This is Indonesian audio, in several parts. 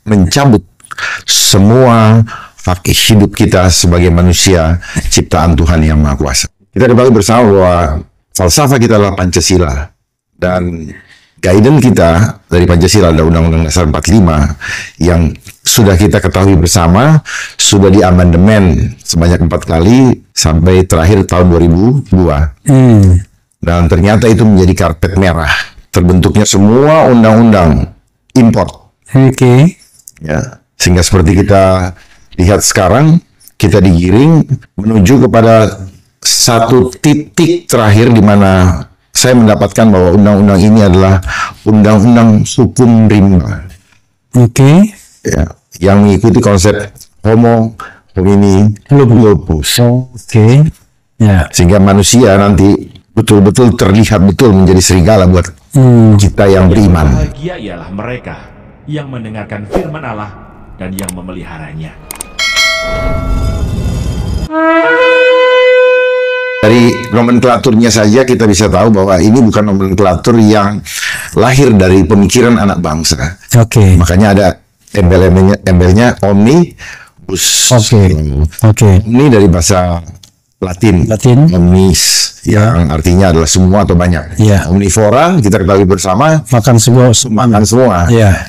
mencabut semua hak hidup kita sebagai manusia ciptaan Tuhan yang Maha Kuasa. Kita ketahui bersama bahwa falsafah kita adalah Pancasila, dan guidance kita dari Pancasila adalah Undang-Undang Dasar 45 yang sudah kita ketahui bersama, sudah diamandemen sebanyak 4 kali sampai terakhir tahun 2002. Dan ternyata itu menjadi karpet merah terbentuknya semua undang-undang import. Ya, sehingga seperti kita lihat sekarang, kita digiring menuju kepada satu titik terakhir di mana saya mendapatkan bahwa undang-undang ini adalah undang-undang hukum rimba. Ya, yang mengikuti konsep homo homini lupus. Ya. Sehingga manusia nanti betul-betul terlihat betul menjadi serigala buat kita yang beriman. Bahagia ialah mereka yang mendengarkan firman Allah dan yang memeliharanya. Dari nomenklaturnya saja kita bisa tahu bahwa ini bukan nomenklatur yang lahir dari pemikiran anak bangsa. Makanya ada embelnya omnibus. Omni dari bahasa Latin. Omnis, yang artinya adalah semua atau banyak. Omnivora kita ketahui bersama, makan semua.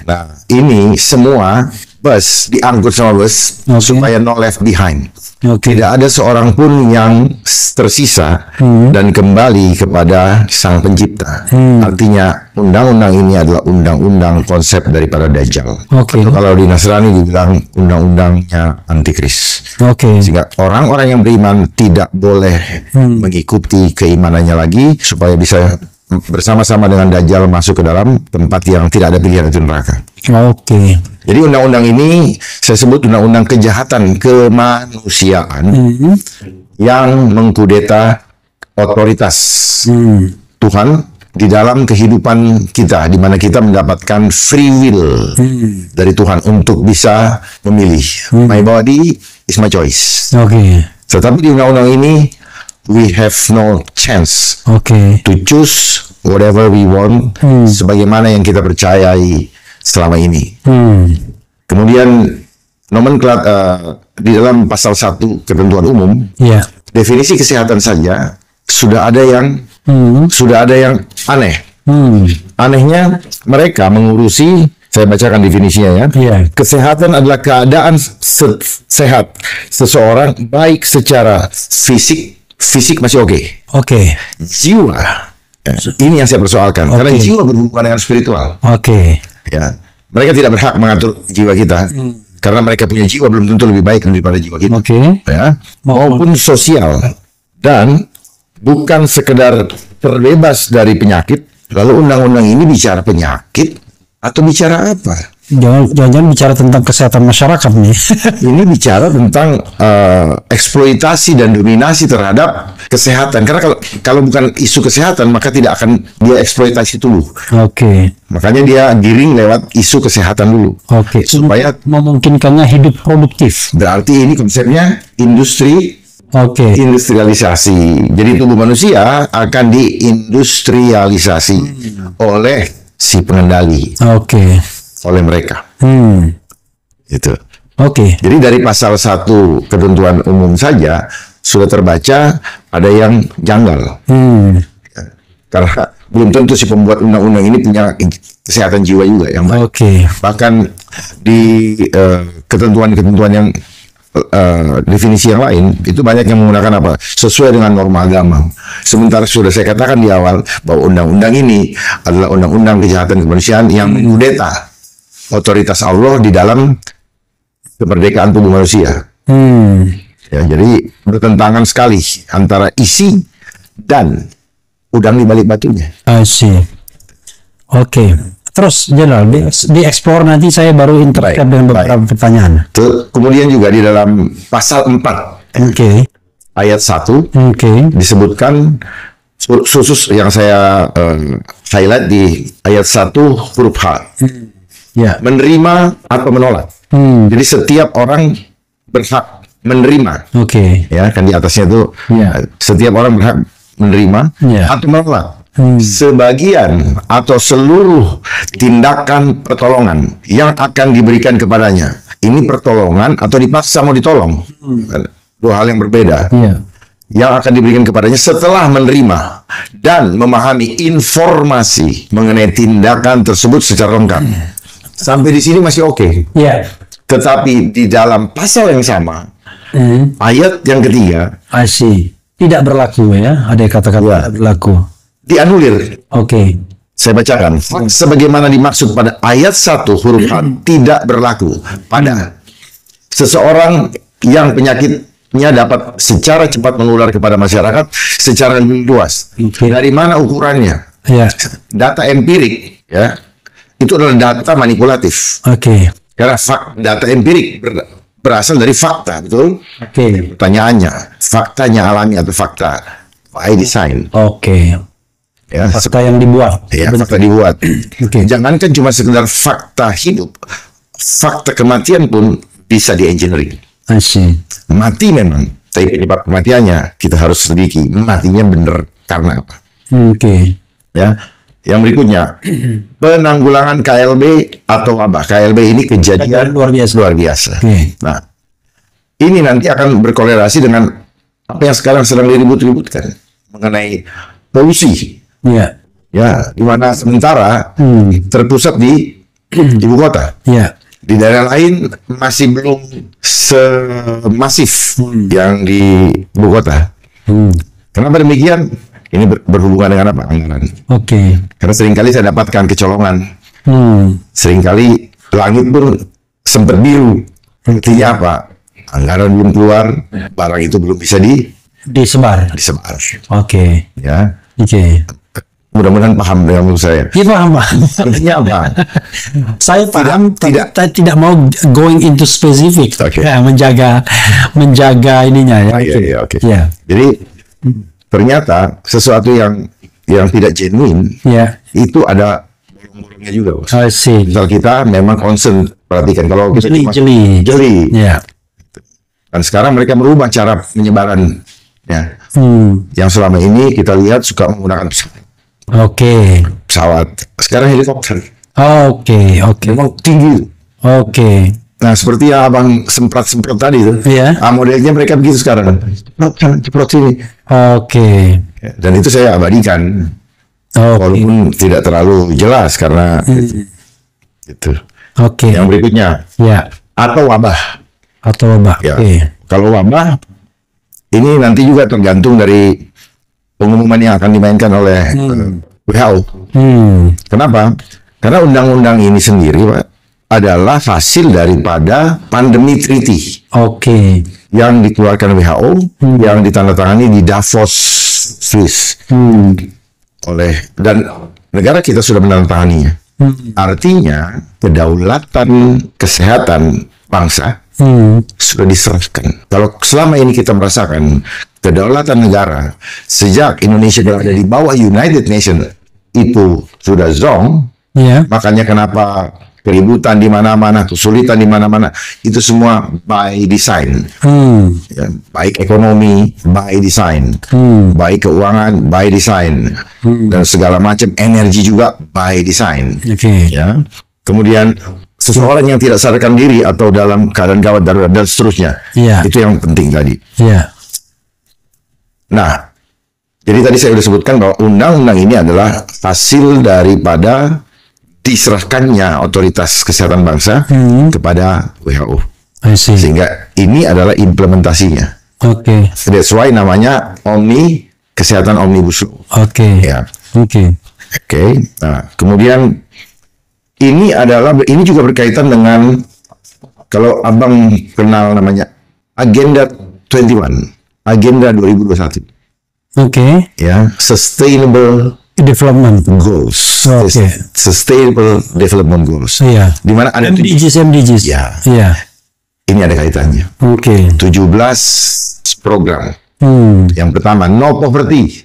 Nah, ini semua bus diangkut sama bus supaya no left behind. Tidak ada seorang pun yang tersisa dan kembali kepada Sang Pencipta. Artinya undang-undang ini adalah undang-undang konsep daripada Dajjal. Kalau di Nasrani dibilang undang-undangnya Antikris. Sehingga orang-orang yang beriman tidak boleh mengikuti keimanannya lagi supaya bisa bersama-sama dengan Dajjal masuk ke dalam tempat yang tidak ada pilihan, itu neraka. Jadi undang-undang ini saya sebut undang-undang kejahatan kemanusiaan yang mengkudeta otoritas Tuhan di dalam kehidupan kita, di mana kita mendapatkan free will dari Tuhan untuk bisa memilih. My body is my choice. Tetapi di undang-undang ini we have no chance to choose whatever we want, sebagaimana yang kita percayai selama ini. Kemudian di dalam pasal 1 ketentuan umum, definisi kesehatan saja sudah ada yang aneh. Anehnya mereka mengurusi, saya bacakan definisinya ya. Kesehatan adalah keadaan sehat seseorang baik secara fisik masih oke. Jiwa, ini yang saya persoalkan, karena jiwa berhubungan dengan spiritual. Ya, mereka tidak berhak mengatur jiwa kita, karena mereka punya jiwa belum tentu lebih baik daripada jiwa kita. Ya, maupun sosial, dan bukan sekedar terbebas dari penyakit. Lalu undang-undang ini bicara penyakit atau bicara apa? Jangan bicara tentang kesehatan masyarakat nih. Ini bicara tentang eksploitasi dan dominasi terhadap kesehatan. Karena kalau bukan isu kesehatan, maka tidak akan dia eksploitasi dulu. Makanya dia giring lewat isu kesehatan dulu. Supaya memungkinkannya hidup produktif. Berarti ini konsepnya industrialisasi. Jadi tubuh manusia akan diindustrialisasi oleh si pengendali. Oleh mereka. Itu. Jadi dari pasal 1 ketentuan umum saja sudah terbaca ada yang janggal. Karena belum tentu si pembuat undang-undang ini punya kesehatan jiwa juga yang baik. Bahkan di ketentuan-ketentuan yang definisi yang lain itu banyak yang menggunakan apa? Sesuai dengan norma agama. Sementara sudah saya katakan di awal bahwa undang-undang ini adalah undang-undang kejahatan kemanusiaan yang mengkudeta otoritas Allah di dalam kemerdekaan tubuh manusia. Ya, jadi bertentangan sekali antara isi dan udang di balik batunya. Terus Jenderal, di explore nanti saya baru interaksi dengan beberapa pertanyaan. Kemudian juga di dalam pasal 4 ayat 1 disebutkan khusus yang saya highlight di ayat 1 huruf H. Menerima atau menolak. Jadi setiap orang berhak menerima. Ya, kan di atasnya itu setiap orang berhak menerima atau menolak. sebagian atau seluruh tindakan pertolongan yang akan diberikan kepadanya. Ini pertolongan atau dipaksa mau ditolong. Dua hal yang berbeda. Yang akan diberikan kepadanya setelah menerima dan memahami informasi mengenai tindakan tersebut secara lengkap. Sampai di sini masih oke. Tetapi di dalam pasal yang sama, ayat yang ketiga, tidak berlaku ya. Ada kata-kata tidak berlaku. Dianulir. Saya bacakan. Sebagaimana dimaksud pada ayat 1 huruf H, tidak berlaku pada seseorang yang penyakitnya dapat secara cepat menular kepada masyarakat secara lebih luas. Dari mana ukurannya? Data empirik, ya, itu adalah data manipulatif. Karena data empirik berasal dari fakta, betul? Pertanyaannya, faktanya alami atau fakta by design? Ya, fakta yang dibuat. Ya, fakta dibuat. Jangankan cuma sekedar fakta hidup, fakta kematian pun bisa di-engineering. Mati memang, tapi penyebab kematiannya kita harus selidiki. Matinya benar karena apa? Ya, yang berikutnya, penanggulangan KLB atau wabah. KLB ini kejadian luar biasa. Nah, ini nanti akan berkorelasi dengan apa yang sekarang sedang diribut-ributkan mengenai polusi. Ya, di mana sementara terpusat di ibu kota. Di daerah lain masih belum semasif yang di ibu kota. Kenapa demikian? Ini berhubungan dengan apa? Anggaran. Karena seringkali saya dapatkan kecolongan. Seringkali langit pun sempat biru. Artinya apa? Anggaran belum keluar, barang itu belum bisa disebar. Ya. Mudah-mudahan paham dengan maksud saya. Paham. Artinya apa? Saya paham, tidak mau going into specific. Ya, menjaga ininya ya. Jadi ternyata sesuatu yang tidak genuine itu ada bolong-bolongnya juga, Bos. Misal kita memang concern, perhatikan kalau kita jeli. Dan sekarang mereka merubah cara penyebaran yang selama ini kita lihat suka menggunakan pesawat. Sekarang helikopter. Memang tinggi. Nah, seperti yang abang semprot tadi itu. Modelnya mereka begitu sekarang. Ceprot sini. Dan itu saya abadikan. Walaupun tidak terlalu jelas karena itu. Yang berikutnya. Atau wabah. Kalau wabah ini nanti juga tergantung dari pengumuman yang akan dimainkan oleh WHO. Kenapa? Karena undang-undang ini sendiri, Pak, adalah hasil daripada pandemi treaty. Yang dikeluarkan WHO, yang ditandatangani di Davos, Swiss. Dan negara kita sudah menandatanganinya. Artinya kedaulatan kesehatan bangsa sudah diserahkan. Kalau selama ini kita merasakan kedaulatan negara sejak Indonesia berada di bawah United Nations itu sudah zonk, makanya kenapa keributan di mana-mana, kesulitan di mana-mana, itu semua by design. Baik ekonomi by design, baik keuangan by design, dan segala macam energi juga by design. Ya. Kemudian seseorang yang tidak sadarkan diri atau dalam keadaan gawat darurat dan seterusnya, itu yang penting tadi. Nah, jadi tadi saya sudah sebutkan bahwa undang-undang ini adalah hasil daripada diserahkannya otoritas kesehatan bangsa kepada WHO. Sehingga ini adalah implementasinya. That's why namanya kesehatan omnibus law. Nah, kemudian ini juga berkaitan dengan, kalau abang kenal namanya Agenda 21, Agenda 2021. Ya, Sustainable Development Goals. Sustainable Development Goals. Di mana ada MDGs. Ini ada kaitannya. 17 program. Yang pertama, no poverty.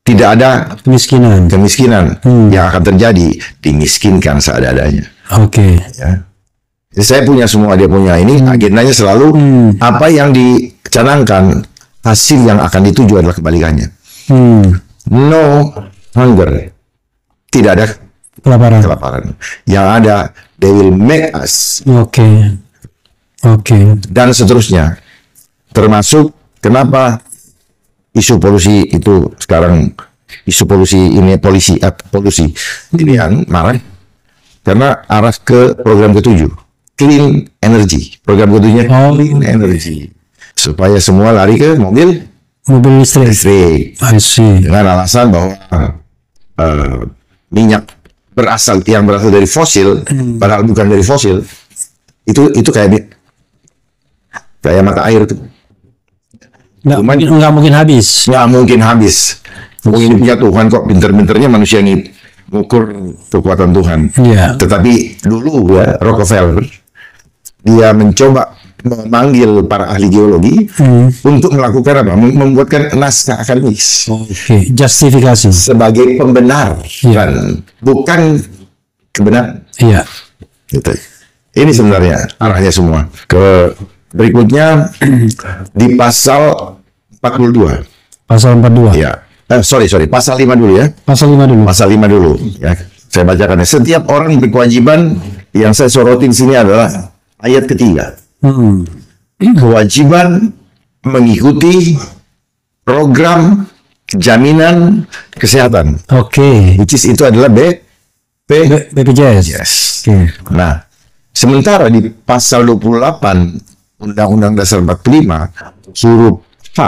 Tidak ada kemiskinan yang akan terjadi, dimiskinkan seadanya. Ya. Jadi saya punya semua, dia punya. Ini agendanya selalu apa yang dicanangkan, hasil yang akan dituju adalah kebalikannya. no hunger. Tidak ada kelaparan. Yang ada, they will make us. Oke. Dan seterusnya. Termasuk kenapa isu polusi itu sekarang, isu polusi ini, polusi ini yang marah. Karena arah ke program ke-7, clean energy. Program ke-7-nya clean energy. Supaya semua lari ke mobil listrik. I see. Dengan alasan bahwa minyak yang berasal dari fosil, padahal bukan dari fosil, itu kayak mata air tuh. Nggak mungkin habis. Nggak mungkin habis. Ini punya Tuhan kok, pinter-pinternya manusia ini mengukur kekuatan Tuhan. Yeah. Tetapi dulu ya, Rockefeller dia mencoba memanggil para ahli geologi untuk melakukan apa? Membuatkan naskah akademis. Justifikasi sebagai pembenar, bukan kebenaran. Iya. Gitu. Ini sebenarnya arahnya semua. Berikutnya di pasal 42. Pasal 42. Ya. Sorry, pasal 5 dulu ya. Pasal 5 dulu. Ya, saya bacakan. Setiap orang berkewajiban, yang saya sorotin sini adalah ayat ketiga. Kewajiban mengikuti program jaminan kesehatan. Which is itu adalah BPJS. Yes. Nah, sementara di pasal 28 Undang-Undang Dasar 45 huruf H,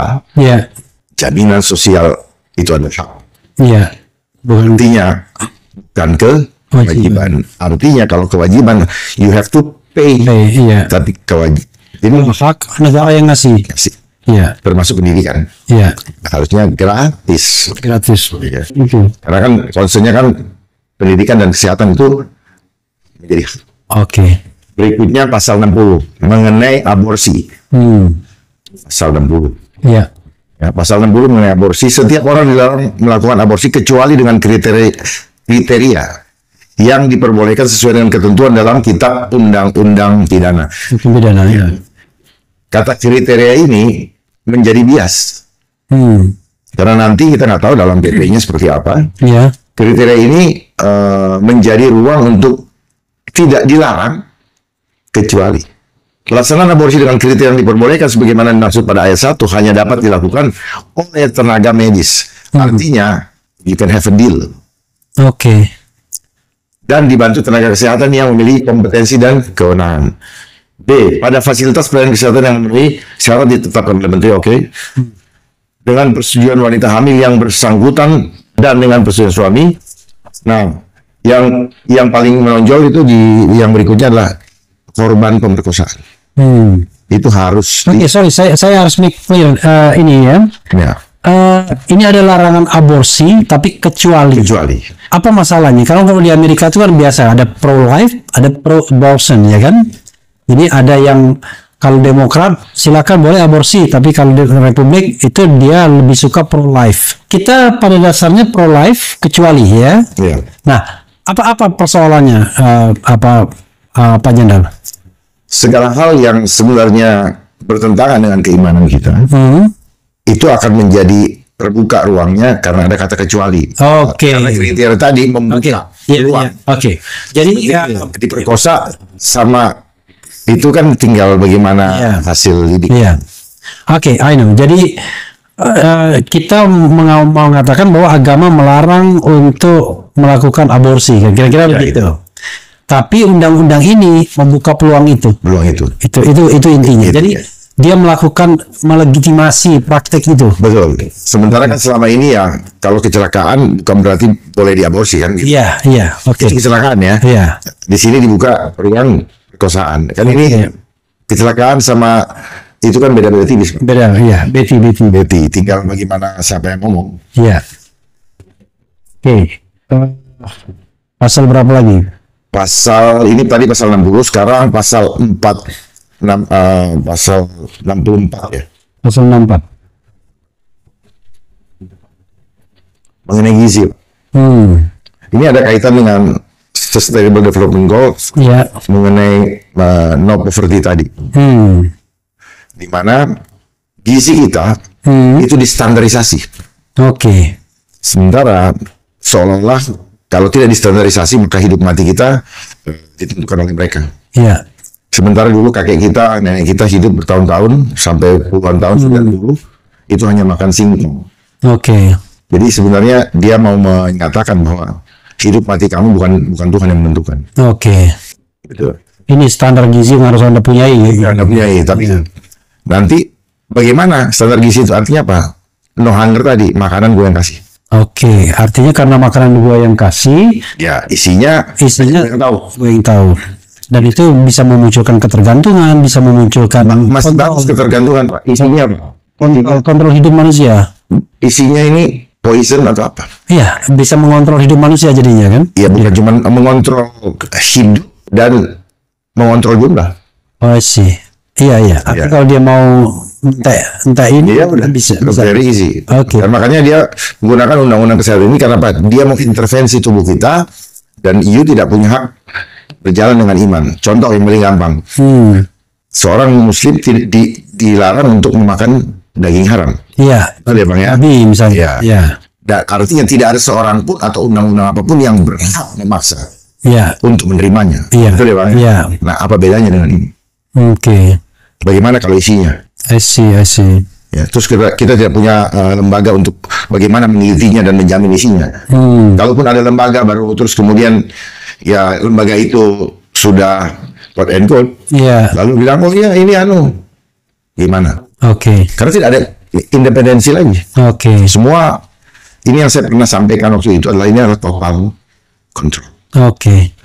jaminan sosial itu adalah hak. Artinya bukan kewajiban. Artinya kalau kewajiban you have to pay. Tapi kewajiban ini hak negara yang ngasih. Termasuk pendidikan. Harusnya gratis. Karena kan concernnya kan pendidikan dan kesehatan itu menjadi hak. Berikutnya pasal 60 mengenai aborsi. Pasal 60. Pasal 60 mengenai aborsi. Setiap orang dilarang melakukan aborsi kecuali dengan kriteria yang diperbolehkan sesuai dengan ketentuan dalam Kitab Undang-Undang Pidana. Kata kriteria ini menjadi bias. Karena nanti kita nggak tahu dalam PP-nya seperti apa. Kriteria ini menjadi ruang untuk tidak dilarang kecuali pelaksanaan aborsi dengan kriteria yang diperbolehkan sebagaimana dimaksud pada ayat 1 hanya dapat dilakukan oleh tenaga medis. Artinya, you can have a deal. Dan dibantu tenaga kesehatan yang memiliki kompetensi dan kewenangan. B. Pada fasilitas pelayanan kesehatan yang memenuhi syarat ditetapkan oleh Menteri, dengan persetujuan wanita hamil yang bersangkutan dan dengan persetujuan suami. Nah, yang paling menonjol itu yang berikutnya adalah korban pemerkosaan. Itu harus. Sorry, saya harus make clear ini ya. Ini ada larangan aborsi, tapi kecuali. Apa masalahnya? Kalau di Amerika itu kan biasa ada pro life, ada pro abortion, ya kan? Jadi ada yang kalau Demokrat silakan boleh aborsi, tapi kalau di Republik itu dia lebih suka pro life. Kita pada dasarnya pro life kecuali ya. Nah, apa persoalannya? Pak Jenderal? Segala hal yang sebenarnya bertentangan dengan keimanan kita itu akan menjadi terbuka ruangnya karena ada kata kecuali. Karena kriteria tadi membuka ruang. Jadi diperkosa sama itu kan tinggal bagaimana hasil lidik. I know. Jadi kita mau mengatakan bahwa agama melarang untuk melakukan aborsi, kira-kira begitu. Tapi undang-undang ini membuka peluang itu. Itu intinya. Jadi dia melakukan melegitimasi praktek itu. Betul. Sementara kan selama ini ya kalau kecelakaan bukan berarti boleh diaborsi kan? Itu kecelakaan ya. Di sini dibuka ruang perkosaan. Kan ini kecelakaan sama itu kan beda-beda tipis. Beti. Tinggal bagaimana siapa yang ngomong. Pasal berapa lagi? Pasal ini tadi pasal 60, sekarang pasal 64 ya. Pasal 64. Mengenai gizi. Ini ada kaitan dengan Sustainable Development Goals mengenai no poverty tadi. Di mana gizi kita itu distandarisasi. Sementara seolah-olah kalau tidak distandarisasi maka hidup mati kita ditentukan oleh mereka. Iya. Sementara dulu kakek kita, nenek kita hidup bertahun-tahun sampai puluhan tahun sudah dulu itu hanya makan singkong. Oke. Jadi sebenarnya dia mau menyatakan bahwa hidup mati kamu bukan Tuhan yang menentukan. Oke. Betul. Ini standar gizi yang harus Anda punyai. Anda punyai, tapi nanti bagaimana standar gizi itu artinya apa? No hunger tadi, makanan gue yang kasih. Oke, artinya karena makanan gue yang kasih, ya isinya gue yang tahu. Dan itu bisa memunculkan ketergantungan, bisa memunculkan masih bagus ketergantungan, Pak. Isinya apa? Kontrol hidup manusia. Isinya ini poison atau apa? Iya, bisa mengontrol hidup manusia jadinya kan? Iya, bukan cuma mengontrol hidup dan mengontrol jumlah. Oh sih, iya. Tapi kalau dia mau entah ini, dia udah bisa. Very easy. Oke. Dan makanya dia menggunakan undang-undang kesehatan ini karena apa? Dia mau intervensi tubuh kita dan you tidak punya hak berjalan dengan iman. Contoh yang paling gampang, seorang muslim dilarang untuk memakan daging haram. Iya. Betul ya Bang ya? Babi misalnya. Iya. Dan artinya tidak ada seorang pun atau undang-undang apapun yang berhak memaksa untuk menerimanya. Iya. Betul ya Bang? Iya. Nah, apa bedanya dengan ini? Oke. Bagaimana kalau isinya? I see. Ya, terus kita tidak punya lembaga untuk bagaimana menelitinya dan menjamin isinya. Kalaupun ada lembaga baru terus kemudian ya lembaga itu sudah quote and quote, lalu bilang oh iya ini gimana? Oke. Karena tidak ada independensi lagi. Oke. Semua ini yang saya pernah sampaikan waktu itu adalah ini adalah total control. Oke.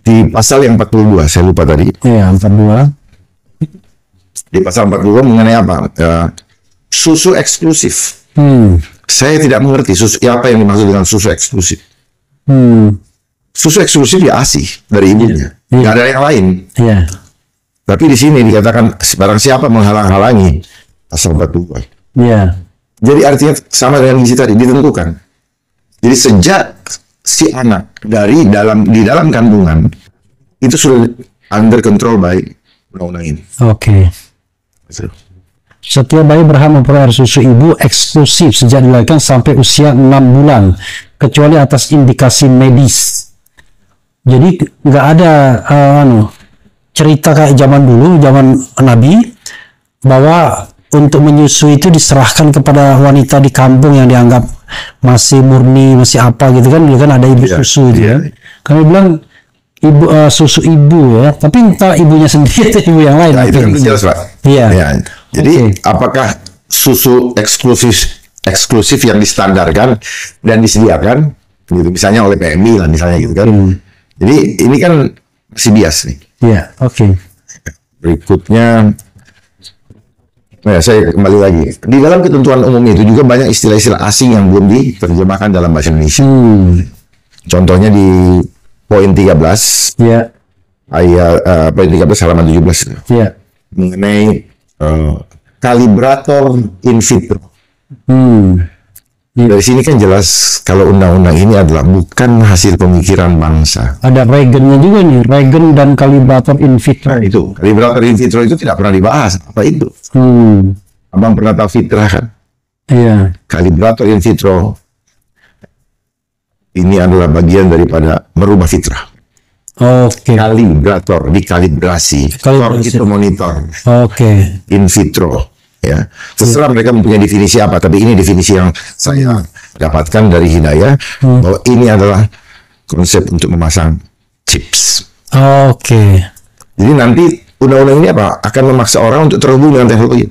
Di pasal yang 42 saya lupa tadi. Iya, 42. Di pasal 42 mengenai apa? Susu eksklusif. Saya tidak mengerti apa yang dimaksud dengan susu eksklusif. Susu eksklusif ya ASI dari ibunya. Nggak ada yang lain. Iya. Tapi di sini dikatakan barang siapa menghalang-halangi pasal 42. Iya. Jadi artinya sama dengan gizi tadi ditentukan. Jadi sejak si anak di dalam kandungan itu sudah under control by undang-undang ini. Oke. Setiap bayi berhak memperoleh susu ibu eksklusif sejak dilahirkan sampai usia 6 bulan, kecuali atas indikasi medis. Jadi nggak ada cerita kayak zaman dulu, zaman Nabi, bahwa untuk menyusui itu diserahkan kepada wanita di kampung yang dianggap masih murni, masih apa gitu kan, dulu kan ada ibu susu itu. Kami bilang susu ibu ya, tapi entah ibunya sendiri atau ibu yang lain. Nah, itu kan jelas Pak. Iya. Jadi apakah susu eksklusif yang distandarkan dan disediakan gitu misalnya oleh PMI lah misalnya gitu kan. Jadi ini kan masih bias nih. Iya, oke. Berikutnya saya kembali lagi. Di dalam ketentuan umum itu juga banyak istilah-istilah asing yang belum diterjemahkan dalam bahasa Indonesia. Contohnya di poin 13. Iya. Ayat poin 13 halaman 17. Iya. Mengenai kalibrator in vitro. Dari sini kan jelas kalau undang-undang ini adalah bukan hasil pemikiran bangsa. Ada regennya juga nih, regen dan kalibrator in vitro. Nah, itu kalibrator in vitro itu tidak pernah dibahas. Apa itu? Abang pernah tahu fitrah kan? Iya. Kalibrator in vitro ini adalah bagian daripada merubah fitrah. Oke. Kalibrator, dikalibrasi. Itu monitor. Oke. In vitro. Ya, terserah mereka mempunyai definisi apa, tapi ini definisi yang saya dapatkan dari Hidayah bahwa ini adalah konsep untuk memasang chips. Oke. Jadi nanti undang-undang ini apa? Akan memaksa orang untuk terhubung dengan teknologi.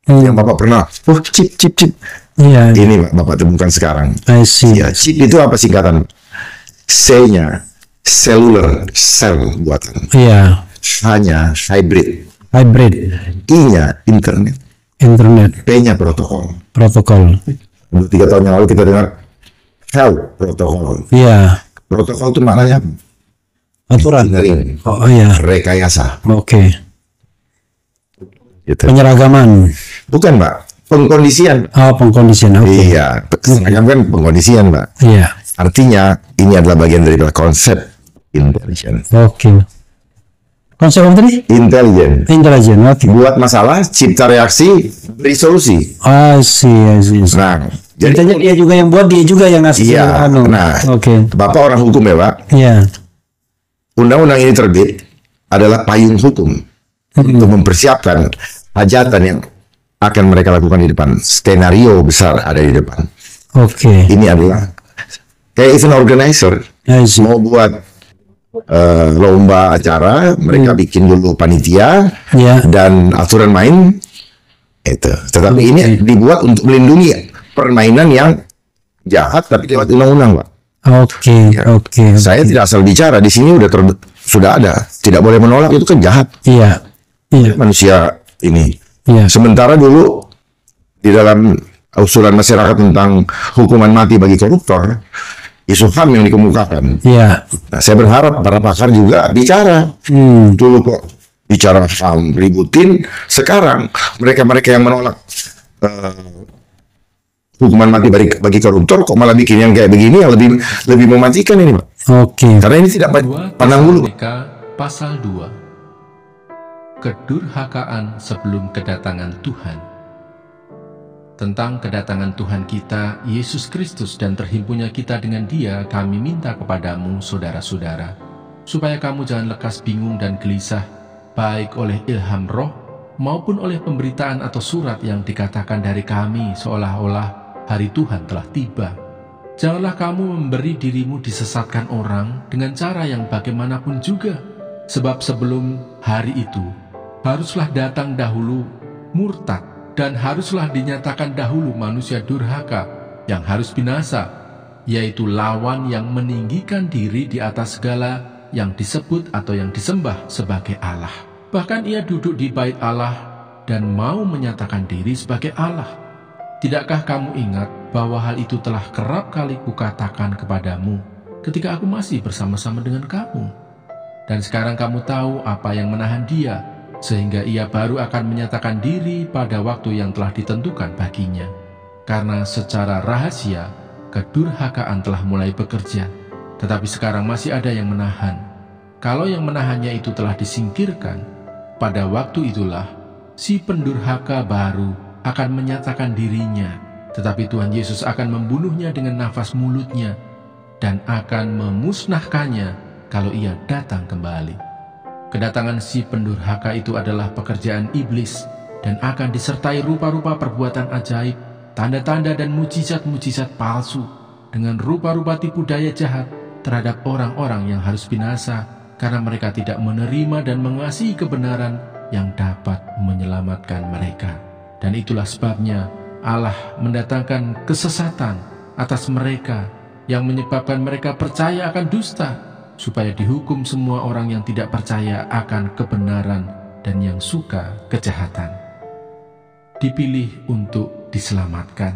Yang Bapak pernah, chip. Iya. Ini Bapak temukan sekarang. I see. Ya, chip itu apa singkatan? C-nya cellular, sel buatan. Iya. H-nya hybrid. I-nya internet. P-nya protokol. 3 tahun yang lalu kita dengar health protokol. Iya. Protokol itu maknanya aturan. Oh iya. Rekayasa. Oke. Gitu. Penyeragaman. Bukan Mbak. Pengkondisian. Oh, pengkondisian. Okay. Iya. Seragam kan pengkondisian Mbak. Iya. Artinya ini adalah bagian dari konsep intelligence. Oke. Konsep apa tadi? Intelijen. Oke. Buat masalah, cipta reaksi, beri solusi. I see. Nah, Jadi dia juga yang buat, dia juga yang ngasih. Iya. Nah, Bapak orang hukum ya Pak. Iya. Undang-undang ini terbit adalah payung hukum untuk mempersiapkan hajatan yang akan mereka lakukan di depan. Skenario besar ada di depan. Ini adalah kayak event organizer mau buat lomba acara, mereka bikin dulu panitia dan aturan main itu. Tetapi ini dibuat untuk melindungi permainan yang jahat tapi lewat undang-undang, Pak. Saya tidak asal bicara, di sini sudah ada. Tidak boleh menolak, itu kan jahat. Manusia ini. Sementara dulu di dalam usulan masyarakat tentang hukuman mati bagi koruptor, isu HAM yang dikemukakan. Nah, saya berharap para pakar juga bicara. Dulu kok bicara HAM ributin, sekarang mereka-mereka yang menolak hukuman mati bagi koruptor kok malah bikin yang kayak begini yang lebih mematikan ini, Pak. Karena ini tidak pandang bulu. Pasal 2. Kedurhakaan sebelum kedatangan Tuhan. Tentang kedatangan Tuhan kita, Yesus Kristus, dan terhimpunnya kita dengan Dia, kami minta kepadamu, saudara-saudara, supaya kamu jangan lekas bingung dan gelisah, baik oleh ilham roh, maupun oleh pemberitaan atau surat yang dikatakan dari kami seolah-olah hari Tuhan telah tiba. Janganlah kamu memberi dirimu disesatkan orang dengan cara yang bagaimanapun juga, sebab sebelum hari itu, haruslah datang dahulu murtad, dan haruslah dinyatakan dahulu manusia durhaka yang harus binasa, yaitu lawan yang meninggikan diri di atas segala yang disebut atau yang disembah sebagai Allah. Bahkan ia duduk di bait Allah dan mau menyatakan diri sebagai Allah. Tidakkah kamu ingat bahwa hal itu telah kerap kali kukatakan kepadamu ketika aku masih bersama-sama dengan kamu? Dan sekarang kamu tahu apa yang menahan dia, sehingga ia baru akan menyatakan diri pada waktu yang telah ditentukan baginya. Karena secara rahasia, kedurhakaan telah mulai bekerja, tetapi sekarang masih ada yang menahan. Kalau yang menahannya itu telah disingkirkan, pada waktu itulah si pendurhaka baru akan menyatakan dirinya, tetapi Tuhan Yesus akan membunuhnya dengan nafas mulutnya dan akan memusnahkannya kalau ia datang kembali. Kedatangan si pendurhaka itu adalah pekerjaan iblis dan akan disertai rupa-rupa perbuatan ajaib, tanda-tanda dan mujizat-mujizat palsu dengan rupa-rupa tipu daya jahat terhadap orang-orang yang harus binasa karena mereka tidak menerima dan mengasihi kebenaran yang dapat menyelamatkan mereka. Dan itulah sebabnya Allah mendatangkan kesesatan atas mereka yang menyebabkan mereka percaya akan dusta, supaya dihukum semua orang yang tidak percaya akan kebenaran dan yang suka kejahatan. Dipilih untuk diselamatkan.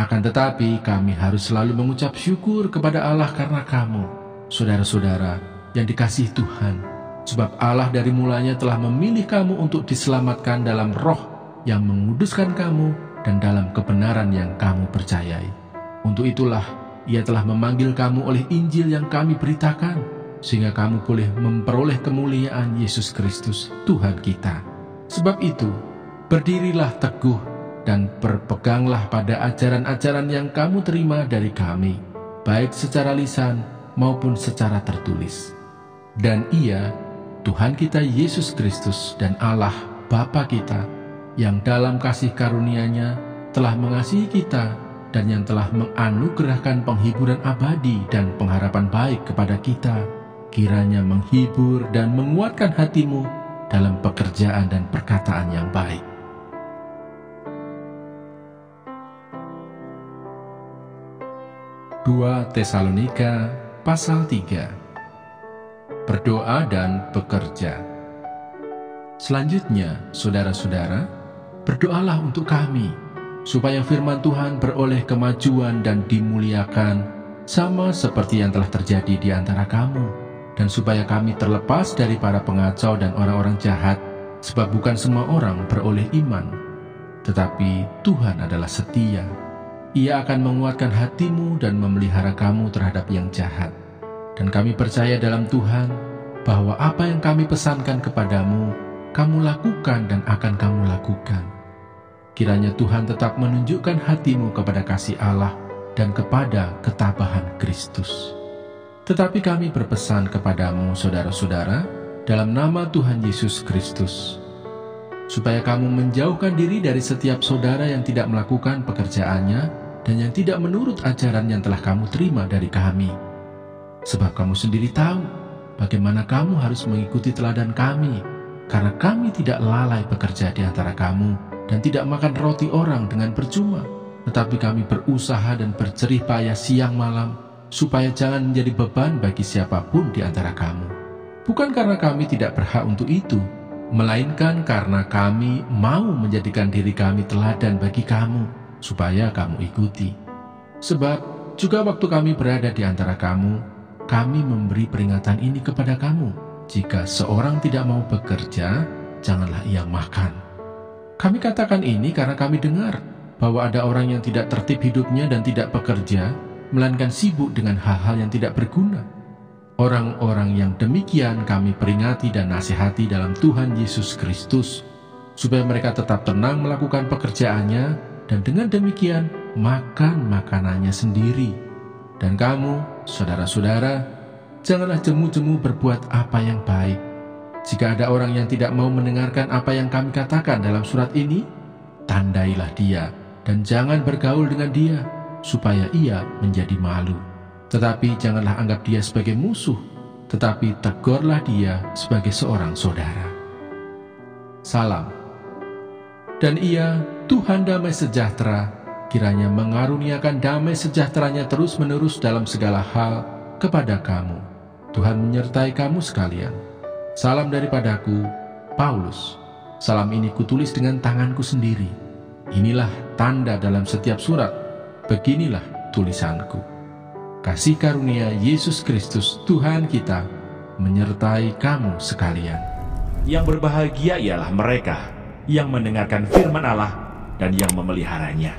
Akan tetapi kami harus selalu mengucap syukur kepada Allah karena kamu, saudara-saudara yang dikasihi Tuhan, sebab Allah dari mulanya telah memilih kamu untuk diselamatkan dalam roh yang menguduskan kamu dan dalam kebenaran yang kamu percayai. Untuk itulah Ia telah memanggil kamu oleh Injil yang kami beritakan, sehingga kamu boleh memperoleh kemuliaan Yesus Kristus, Tuhan kita. Sebab itu, berdirilah teguh dan berpeganglah pada ajaran-ajaran yang kamu terima dari kami, baik secara lisan maupun secara tertulis. Dan Ia, Tuhan kita Yesus Kristus dan Allah Bapa kita, yang dalam kasih karunia-Nya telah mengasihi kita dan yang telah menganugerahkan penghiburan abadi dan pengharapan baik kepada kita, kiranya menghibur dan menguatkan hatimu dalam pekerjaan dan perkataan yang baik. Dua Tesalonika pasal 3. Berdoa dan bekerja. Selanjutnya, saudara-saudara, berdoalah untuk kami, supaya firman Tuhan beroleh kemajuan dan dimuliakan, sama seperti yang telah terjadi di antara kamu, dan supaya kami terlepas dari para pengacau dan orang-orang jahat, sebab bukan semua orang beroleh iman. Tetapi Tuhan adalah setia. Ia akan menguatkan hatimu dan memelihara kamu terhadap yang jahat. Dan kami percaya dalam Tuhan, bahwa apa yang kami pesankan kepadamu, kamu lakukan dan akan kamu lakukan. Kiranya Tuhan tetap menunjukkan hatimu kepada kasih Allah dan kepada ketabahan Kristus. Tetapi kami berpesan kepadamu, saudara-saudara, dalam nama Tuhan Yesus Kristus, supaya kamu menjauhkan diri dari setiap saudara yang tidak melakukan pekerjaannya dan yang tidak menurut ajaran yang telah kamu terima dari kami. Sebab kamu sendiri tahu bagaimana kamu harus mengikuti teladan kami, karena kami tidak lalai bekerja di antara kamu dan tidak makan roti orang dengan percuma, tetapi kami berusaha dan berjerih payah siang malam, supaya jangan menjadi beban bagi siapapun di antara kamu. Bukan karena kami tidak berhak untuk itu, melainkan karena kami mau menjadikan diri kami teladan bagi kamu, supaya kamu ikuti. Sebab juga waktu kami berada di antara kamu, kami memberi peringatan ini kepada kamu: jika seorang tidak mau bekerja, janganlah ia makan. Kami katakan ini karena kami dengar bahwa ada orang yang tidak tertib hidupnya dan tidak bekerja, melainkan sibuk dengan hal-hal yang tidak berguna. Orang-orang yang demikian kami peringati dan nasihati dalam Tuhan Yesus Kristus, supaya mereka tetap tenang melakukan pekerjaannya, dan dengan demikian makan makanannya sendiri. Dan kamu, saudara-saudara, janganlah jemu-jemu berbuat apa yang baik. Jika ada orang yang tidak mau mendengarkan apa yang kami katakan dalam surat ini, tandailah dia dan jangan bergaul dengan dia, supaya ia menjadi malu. Tetapi janganlah anggap dia sebagai musuh, tetapi tegurlah dia sebagai seorang saudara. Salam. Dan ia, Tuhan damai sejahtera, kiranya mengaruniakan damai sejahteranya terus-menerus dalam segala hal kepada kamu. Tuhan menyertai kamu sekalian. Salam daripadaku, Paulus. Salam ini kutulis dengan tanganku sendiri. Inilah tanda dalam setiap surat. Beginilah tulisanku. Kasih karunia Yesus Kristus Tuhan kita menyertai kamu sekalian. Yang berbahagia ialah mereka yang mendengarkan firman Allah dan yang memeliharanya.